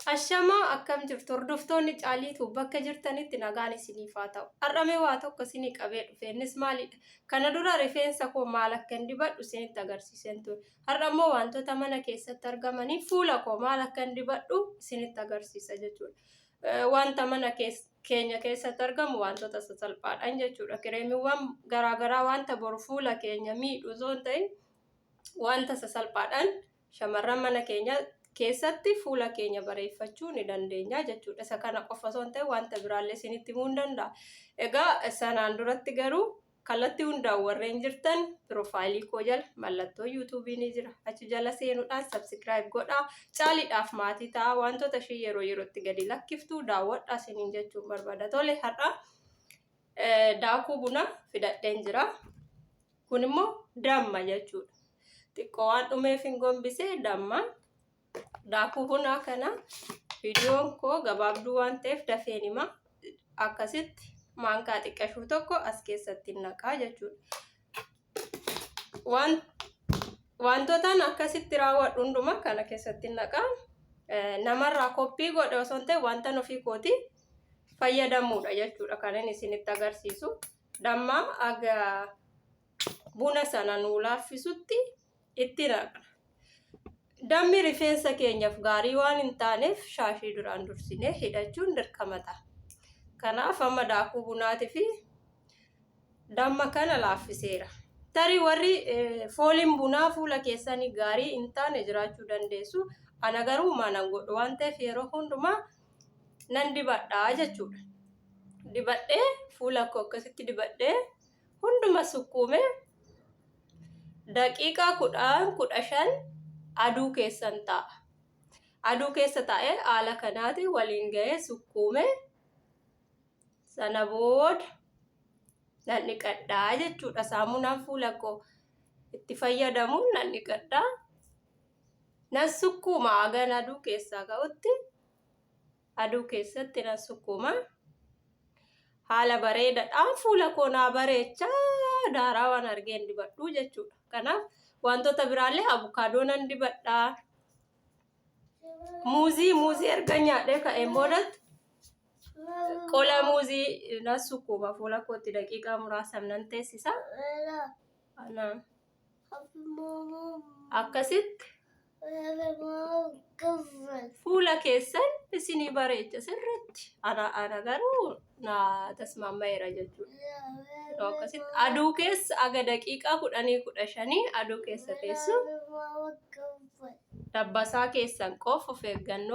Ashama akkam jirtu hordoftoonni caaliitu bakka jirtanitti nagaan isiniif haa ta'u. Har'amee waa tokko isinii qabee dhufe innis maalidha? Kana dura rifeensa koo maal akkan dibadhu isinitti agarsiiseen ture. Har'ammoo wantoota mana keessatti argamanii fuula koo maal akkan dibadhu isinitti agarsiisa jechuudha. Wanta mana keenya keessatti argamu wantoota sasalphaadhaan jechuudha. Kireemiiwwan garaagaraa wanta boru fuula keenya miidhu osoo hin ta'in wanta sasalphaadhaan shamarran mana keenya keessatti fuula keenya bareeffachuu ni dandeenya jechuudha. Isa kana qofa osoo hin ta'in wanta biraallee isinitti himuu ni danda'a. Egaa sanaan duratti garuu kallattii hundaan warreen jirtan piroofaayilii koo jala mallattoo yuutuubii ni jira. Achi jala seenuudhaan sabskiraayib godhaa. Caaliidhaaf maatii ta'a. Wantoota ishee yeroo yerootti gadi lakkiftuu daawwadhaa isiniin jechuun barbaada. Tole har'a daakuu buna fidadheen jira. Kun immoo damma jechuudha. Xiqqoo waan dhumeef hin gombisee damma. Daakuu bunaa kana viidiyoon koo gabaabduu waan ta'eef dafeen hima. Akkasitti maankaa xiqqashuu tokko as keessatti naqaa jechuudha. Wantootaan akkasitti raawwadhu hundumaa kana keessatti naqaa. Namarraa koppii godhe osoo hin ta'in wanta ofii kooti fayyadamuudha jechuudha. Kan inni isinitti agarsiisu. Damma aga buna sana nuu laaffisutti itti naqna. Dammi rifeensa keenyaaf gaarii waan hin taaneef shaashii duraan dursinee hidhachuun dirqama ta'a. Kanaaf amma daakuu bunaatii fi damma kana laaffiseera. Tarii warri fooliin bunaa fuula keessanii gaarii hin taane jiraachuu dandeessu. Ana garuu mana godhu waan ta'eef yeroo hundumaa nan dibadhaa jechuudha. Dibadhee fuula koo akkasitti dibadhee hunduma sukkuumee daqiiqaa 10-15 aduu keessan ta'a. Aduu keessa taa'ee haala kanaatiin waliin ga'ee sukkuumee sana booda nan dhiqadhaa jechuudha. Saamunaan fuula koo itti fayyadamuun nan dhiqadhaa. Nan sukkuuma hagan aduu keessaa ka'utti aduu keessatti nan sukkuuma. Haala bareedaadhaan fuula koo naa bareechaa daaraa waan argeen dibadhuu jechuudha. Kanaaf wantoota biraallee abukaadoo nan dibadhaa. Muuzii erga nyaadhee ka'een boodatti qola muuzii nan sukkuuma fuula kootti daqiiqaa muraasaaf nan teessisa. Akkasitti fuula keessan isinii bareecha sirriitti. Ana garuu naa tasmaama'eera jechuudha. Akkasitti aduu keessa aga daqiiqaa 10-15 aduu keessa teessu dabbasaa keessan qofa of eeggannoo.